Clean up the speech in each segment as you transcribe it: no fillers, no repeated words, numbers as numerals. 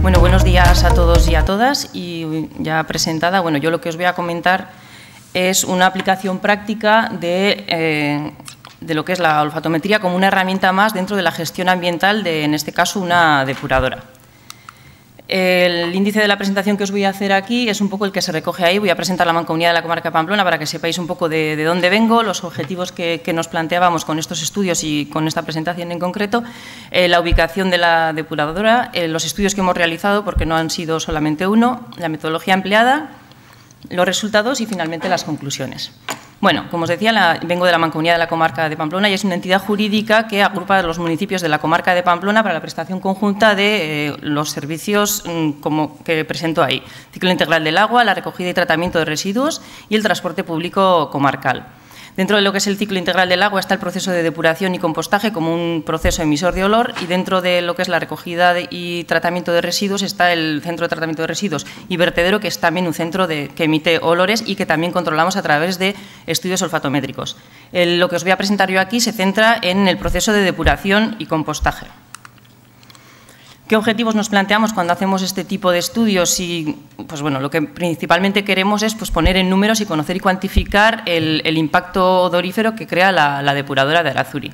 Bueno, buenos días a todos y a todas. Y ya presentada, bueno, yo lo que os voy a comentar es una aplicación práctica de lo que es la olfatometría como una herramienta más dentro de la gestión ambiental de, en este caso, una depuradora. El índice de la presentación que os voy a hacer aquí es un poco el que se recoge ahí. Voy a presentar la Mancomunidad de la Comarca de Pamplona para que sepáis un poco de dónde vengo, los objetivos que nos planteábamos con estos estudios y con esta presentación en concreto, la ubicación de la depuradora, los estudios que hemos realizado, porque no han sido solamente uno, la metodología empleada, los resultados y, finalmente, las conclusiones. Bueno, como os decía, vengo de la Mancomunidad de la Comarca de Pamplona y es una entidad jurídica que agrupa a los municipios de la Comarca de Pamplona para la prestación conjunta de los servicios como que presento ahí. Ciclo integral del agua, la recogida y tratamiento de residuos y el transporte público comarcal. Dentro de lo que es el ciclo integral del agua está el proceso de depuración y compostaje como un proceso emisor de olor, y dentro de lo que es la recogida y tratamiento de residuos está el centro de tratamiento de residuos y vertedero, que es también un centro que emite olores y que también controlamos a través de estudios olfatométricos. Lo que os voy a presentar yo aquí se centra en el proceso de depuración y compostaje. ¿Qué objetivos nos planteamos cuando hacemos este tipo de estudios? Y, pues bueno, lo que principalmente queremos es poner en números y conocer y cuantificar el impacto odorífero que crea la depuradora de Arazuri.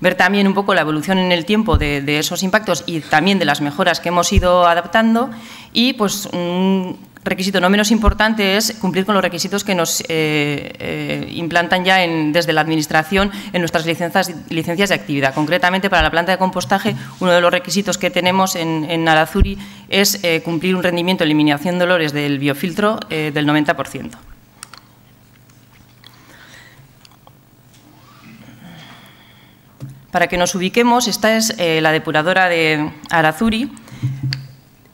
Ver también un poco la evolución en el tiempo de esos impactos y también de las mejoras que hemos ido adaptando. Y, pues, un requisito no menos importante es cumplir con los requisitos que nos implantan ya desde la Administración en nuestras licencias de actividad. Concretamente, para la planta de compostaje, uno de los requisitos que tenemos en Arazuri es cumplir un rendimiento de eliminación de olores del biofiltro del 90%. Para que nos ubiquemos, esta es la depuradora de Arazuri.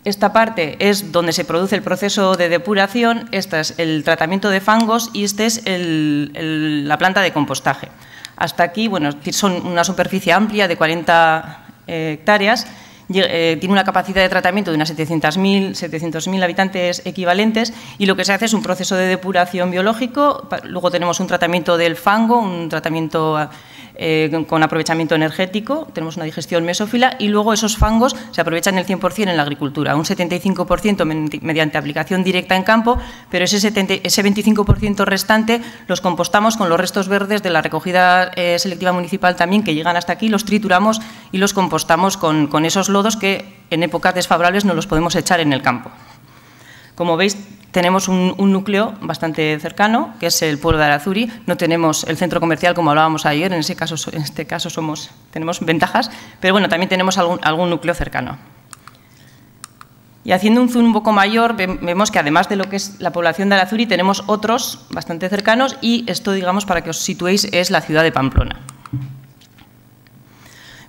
Esta parte es donde se produce el proceso de depuración, este es el tratamiento de fangos y este es la planta de compostaje. Hasta aquí, bueno, son una superficie amplia de 40 hectáreas, tiene una capacidad de tratamiento de unas 700.000 habitantes equivalentes, y lo que se hace es un proceso de depuración biológico. Luego tenemos un tratamiento del fango, un tratamiento con aprovechamiento energético, tenemos una digestión mesófila y luego esos fangos se aprovechan el 100% en la agricultura, un 75% mediante aplicación directa en campo, pero ese 25% restante los compostamos con los restos verdes de la recogida selectiva municipal también, que llegan hasta aquí, los trituramos y los compostamos con esos lodos que en épocas desfavorables no los podemos echar en el campo. Como veis, tenemos un núcleo bastante cercano, que es el pueblo de Arazuri. No tenemos el centro comercial como hablábamos ayer, en este caso tenemos ventajas, pero bueno, también tenemos algún núcleo cercano. Y haciendo un zoom un poco mayor, vemos que además de lo que es la población de Arazuri, tenemos otros bastante cercanos, y esto, digamos, para que os situéis, es la ciudad de Pamplona.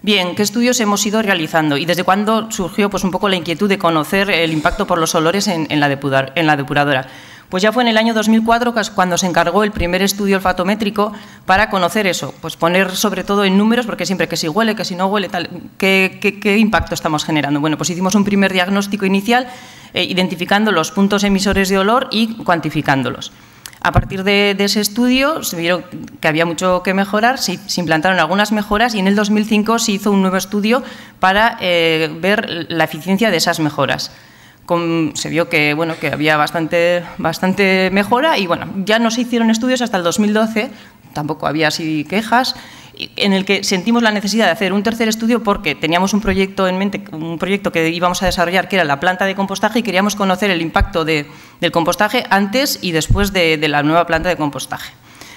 Bien, ¿qué estudios hemos ido realizando y desde cuándo surgió un poco la inquietud de conocer el impacto por los olores en la depuradora? Pues ya fue en el año 2004 cuando se encargó el primer estudio olfatométrico para conocer eso, pues poner sobre todo en números, porque siempre que si huele, que si no huele, tal, ¿qué impacto estamos generando? Bueno, pues hicimos un primer diagnóstico inicial identificando los puntos emisores de olor y cuantificándolos. A partir de ese estudio se vieron que había mucho que mejorar, se implantaron algunas mejoras y en el 2005 se hizo un nuevo estudio para ver la eficiencia de esas mejoras. Se vio que, bueno, que había bastante mejora y, bueno, ya no se hicieron estudios hasta el 2012, tampoco había así quejas, en el que sentimos la necesidad de hacer un tercer estudio porque teníamos un proyecto en mente, un proyecto que íbamos a desarrollar, que era la planta de compostaje, y queríamos conocer el impacto del compostaje antes y después de la nueva planta de compostaje.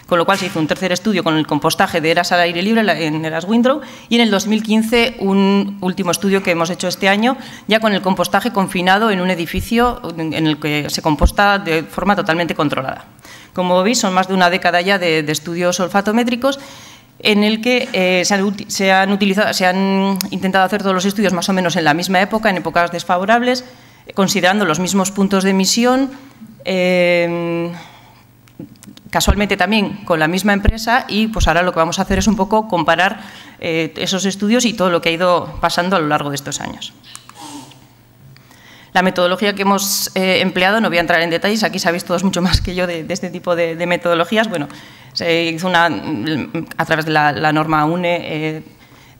Con lo cual se hizo un tercer estudio con el compostaje de Eras al aire libre en Eras Windrow, y en el 2015 un último estudio que hemos hecho este año, ya con el compostaje confinado en un edificio en el que se composta de forma totalmente controlada. Como veis, son más de una década ya de estudios olfatométricos, en el que se han intentado hacer todos los estudios más o menos en la misma época, en épocas desfavorables, considerando los mismos puntos de emisión, casualmente también con la misma empresa, y pues ahora lo que vamos a hacer es un poco comparar esos estudios y todo lo que ha ido pasando a lo largo de estos años. La metodología que hemos empleado, no voy a entrar en detalles, aquí sabéis todos mucho más que yo de este tipo de metodologías. Bueno, se hizo a través de la norma UNE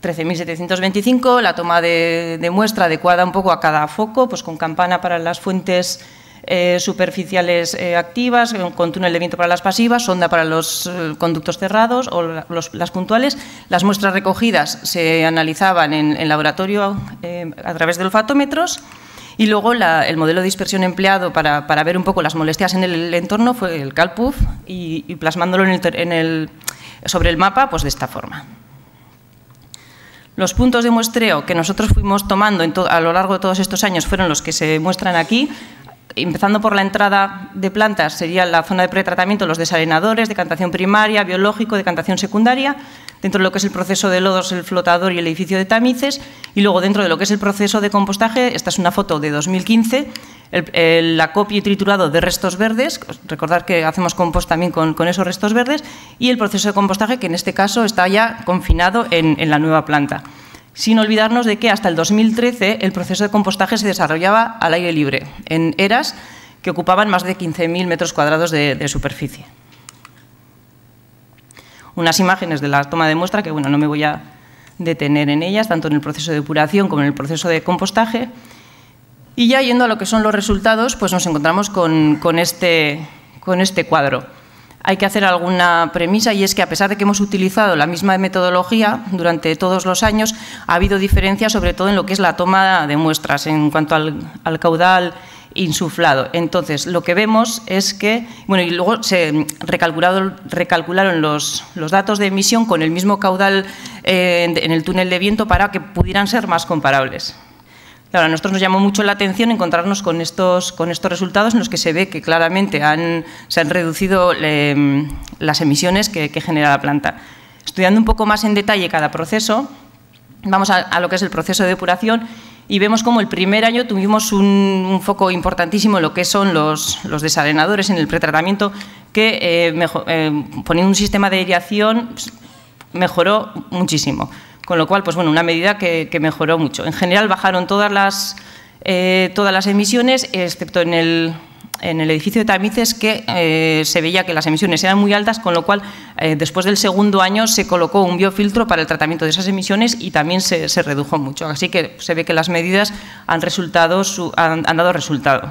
13.725, la toma de muestra adecuada un poco a cada foco, pues con campana para las fuentes superficiales activas, con túnel de viento para las pasivas, sonda para los conductos cerrados o las puntuales. Las muestras recogidas se analizaban en laboratorio a través de olfatómetros. Y luego el modelo de dispersión empleado para ver un poco las molestias en el entorno fue el CalPUF y plasmándolo sobre el mapa pues de esta forma. Los puntos de muestreo que nosotros fuimos tomando a lo largo de todos estos años fueron los que se muestran aquí. Empezando por la entrada de plantas, sería la zona de pretratamiento, los desarenadores, decantación primaria, biológico, decantación secundaria. Dentro de lo que es el proceso de lodos, el flotador y el edificio de tamices. Y luego dentro de lo que es el proceso de compostaje, esta es una foto de 2015, el acopio y triturado de restos verdes, recordad que hacemos compost también con esos restos verdes, y el proceso de compostaje que en este caso está ya confinado en la nueva planta. Sin olvidarnos de que hasta el 2013 el proceso de compostaje se desarrollaba al aire libre, en eras que ocupaban más de 15.000 metros cuadrados de superficie. Unas imágenes de la toma de muestra que, bueno, no me voy a detener en ellas, tanto en el proceso de depuración como en el proceso de compostaje. Y ya yendo a lo que son los resultados, pues nos encontramos con este cuadro. Hay que hacer alguna premisa y es que a pesar de que hemos utilizado la misma metodología durante todos los años, ha habido diferencias sobre todo en lo que es la toma de muestras en cuanto al caudal insuflado. Entonces, lo que vemos es que, bueno, y luego se recalcularon los datos de emisión con el mismo caudal en el túnel de viento para que pudieran ser más comparables. Claro, a nosotros nos llamó mucho la atención encontrarnos con estos resultados en los que se ve que claramente se han reducido las emisiones que genera la planta. Estudiando un poco más en detalle cada proceso, vamos a lo que es el proceso de depuración y vemos como el primer año tuvimos un foco importantísimo en lo que son los desarenadores en el pretratamiento que poniendo un sistema de aireación mejoró muchísimo. Con lo cual, pues bueno, una medida que mejoró mucho. En general bajaron todas las emisiones, excepto en el edificio de tamices que se veía que las emisiones eran muy altas, con lo cual después del segundo año se colocó un biofiltro para el tratamiento de esas emisiones y también se redujo mucho. Así que se ve que las medidas han dado resultado.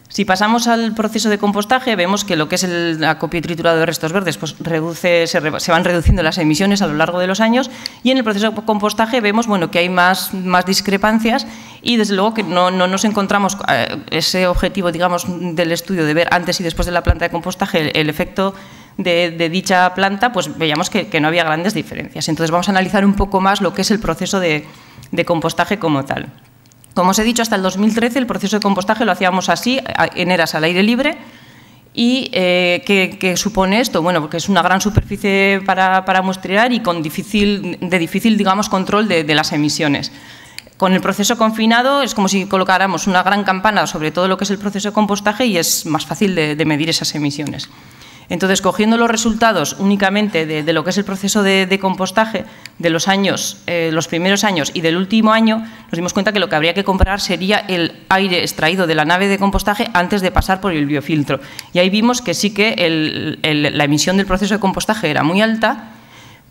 Si pasamos al proceso de compostaje, vemos que lo que es el acopio y triturado de restos verdes pues se van reduciendo las emisiones a lo largo de los años y en el proceso de compostaje vemos bueno, que hay más discrepancias y desde luego que no nos encontramos ese objetivo digamos, del estudio de ver antes y después de la planta de compostaje el efecto de dicha planta, pues veíamos que no había grandes diferencias. Entonces vamos a analizar un poco más lo que es el proceso de compostaje como tal. Como os he dicho, hasta el 2013 el proceso de compostaje lo hacíamos así, en eras al aire libre. ¿Y qué supone esto? Bueno, porque es una gran superficie para muestrear y con difícil digamos, control de las emisiones. Con el proceso confinado es como si colocáramos una gran campana sobre todo lo que es el proceso de compostaje y es más fácil de medir esas emisiones. Entonces, cogiendo los resultados únicamente de lo que es el proceso de compostaje de los primeros años y del último año, nos dimos cuenta que lo que habría que comparar sería el aire extraído de la nave de compostaje antes de pasar por el biofiltro. Y ahí vimos que sí que la emisión del proceso de compostaje era muy alta,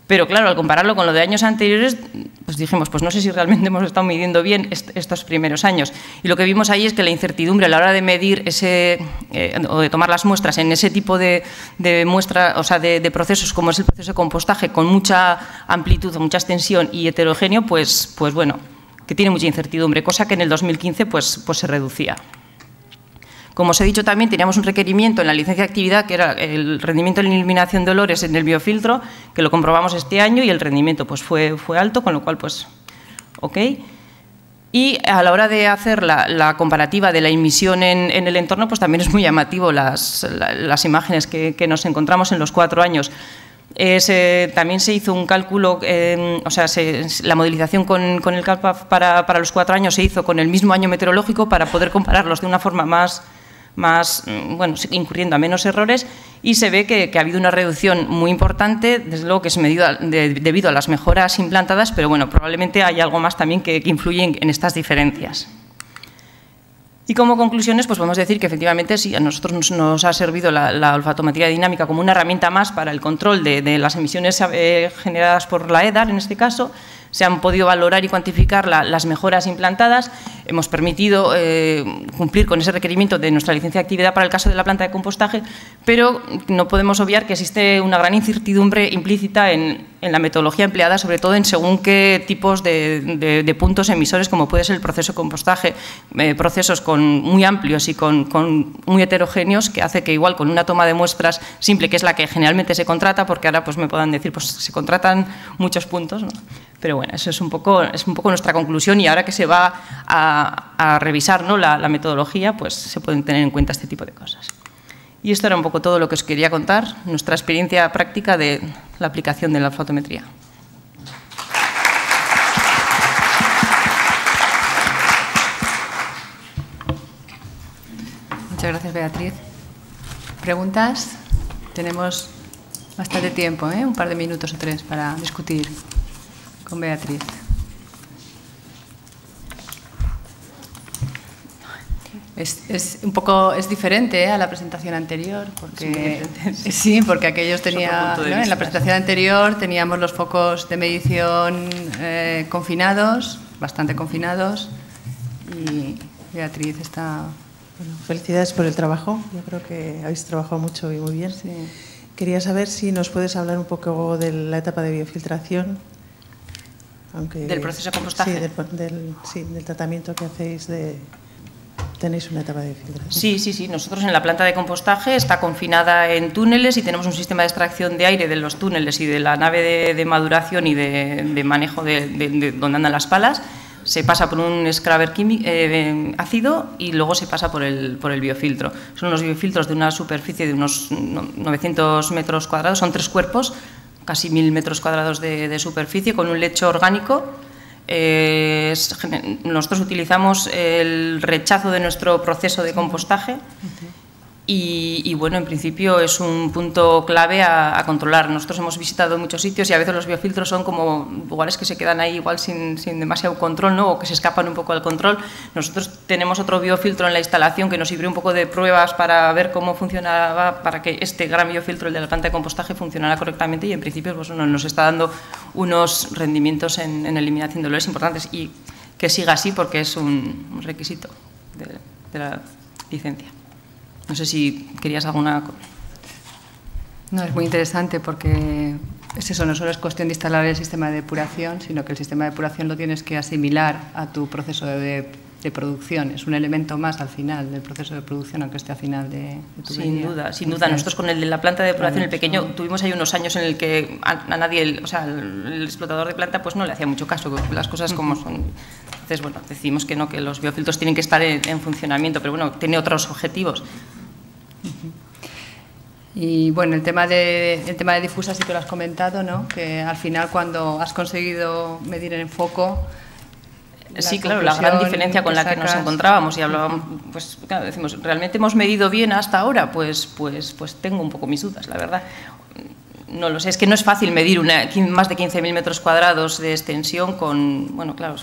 pero claro, al compararlo con lo de años anteriores, pues dijimos, pues no sé si realmente hemos estado midiendo bien estos primeros años. Y lo que vimos ahí es que la incertidumbre a la hora de medir o de tomar las muestras en ese tipo de muestra, o sea, de procesos como es el proceso de compostaje, con mucha amplitud, mucha extensión y heterogéneo, pues bueno, que tiene mucha incertidumbre, cosa que en el 2015 pues se reducía. Como os he dicho también, teníamos un requerimiento en la licencia de actividad que era el rendimiento en eliminación de olores en el biofiltro, que lo comprobamos este año y el rendimiento pues fue alto, con lo cual pues ok. Y a la hora de hacer la comparativa de la emisión en el entorno, pues también es muy llamativo las imágenes que nos encontramos en los 4 años. También se hizo un cálculo, o sea, la modelización con el CalPUF para los 4 años se hizo con el mismo año meteorológico para poder compararlos de una forma más bueno, incurriendo a menos errores y se ve que ha habido una reducción muy importante, desde luego que es debido a las mejoras implantadas, pero bueno, probablemente hay algo más también que influye en estas diferencias. Y como conclusiones, pues podemos decir que efectivamente sí, a nosotros nos ha servido la olfatometría dinámica como una herramienta más para el control de las emisiones generadas por la EDAR, en este caso. Se han podido valorar y cuantificar las mejoras implantadas. Hemos permitido cumplir con ese requerimiento de nuestra licencia de actividad para el caso de la planta de compostaje, pero no podemos obviar que existe una gran incertidumbre implícita en la metodología empleada, sobre todo en según qué tipos de puntos emisores, como puede ser el proceso de compostaje, procesos muy amplios y muy heterogéneos, que hace que igual con una toma de muestras simple, que es la que generalmente se contrata, porque ahora pues me puedan decir, pues se contratan muchos puntos, ¿no? Pero bueno, eso es un poco nuestra conclusión, y ahora que se va a revisar, ¿no?, la metodología, pues se pueden tener en cuenta este tipo de cosas. Y esto era un poco todo lo que os quería contar, nuestra experiencia práctica de la aplicación de la olfatometría. Muchas gracias, Beatriz. ¿Preguntas? Tenemos bastante tiempo, un par de minutos o 3 para discutir con Beatriz. Es un poco diferente a la presentación anterior, porque sí, porque aquellos tenía, ¿no?, en la presentación anterior teníamos los focos de medición confinados, bastante confinados, y Beatriz está... Bueno, felicidades por el trabajo. Yo creo que habéis trabajado mucho y muy bien. Sí. Quería saber si nos puedes hablar un poco de la etapa de biofiltración. ¿Del proceso de compostaje? Sí, del tratamiento que hacéis ¿Tenéis una etapa de filtración? Sí. Nosotros en la planta de compostaje está confinada en túneles y tenemos un sistema de extracción de aire de los túneles y de la nave de maduración y de manejo de donde andan las palas. Se pasa por un scrubber ácido y luego se pasa por el biofiltro. Son unos biofiltros de una superficie de unos 900 metros cuadrados, son 3 cuerpos, casi 1000 metros cuadrados de superficie, con un lecho orgánico. Nosotros utilizamos el rechazo de nuestro proceso de compostaje y bueno, en principio es un punto clave a controlar. Nosotros hemos visitado muchos sitios y a veces los biofiltros son como lugares que se quedan ahí igual sin demasiado control, ¿no?, o que se escapan un poco al control. Nosotros tenemos otro biofiltro en la instalación que nos sirvió un poco de pruebas para ver cómo funcionaba, para que este gran biofiltro, el de la planta de compostaje, funcionara correctamente, y en principio pues, nos está dando unos rendimientos en eliminación de olores importantes, y que siga así porque es un requisito de la licencia. No sé si querías alguna... No, es muy interesante porque es eso, no solo es cuestión de instalar el sistema de depuración, sino que el sistema de depuración lo tienes que asimilar a tu proceso de producción. Es un elemento más al final del proceso de producción, aunque esté al final de tu vida. Sin duda. Nosotros con el de la planta de depuración, el pequeño, tuvimos ahí unos años en el que a nadie, o sea, el explotador de planta pues no le hacía mucho caso, las cosas como son. Entonces, bueno, decimos que no, que los biofiltros tienen que estar en funcionamiento, pero bueno, tiene otros objetivos. Y bueno, el tema de difusa sí que lo has comentado, ¿no?, que al final cuando has conseguido medir en foco... Sí, claro, la gran diferencia con la que nos encontrábamos, y hablábamos, pues claro, decimos, ¿realmente hemos medido bien hasta ahora? Pues tengo un poco mis dudas, la verdad. No lo sé, es que no es fácil medir más de 15.000 metros cuadrados de extensión con, bueno, claro,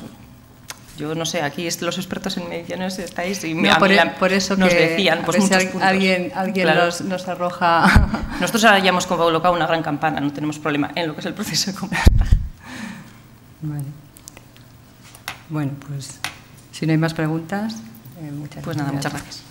yo no sé, aquí los expertos en mediciones estáis y no, por eso nos decían pues muchos si puntos. Alguien claro, nos arroja... Nosotros ahora ya hemos colocado una gran campana, no tenemos problema en lo que es el proceso de compostaje. Vale. Bueno, pues si no hay más preguntas, muchas gracias. Pues nada, muchas gracias.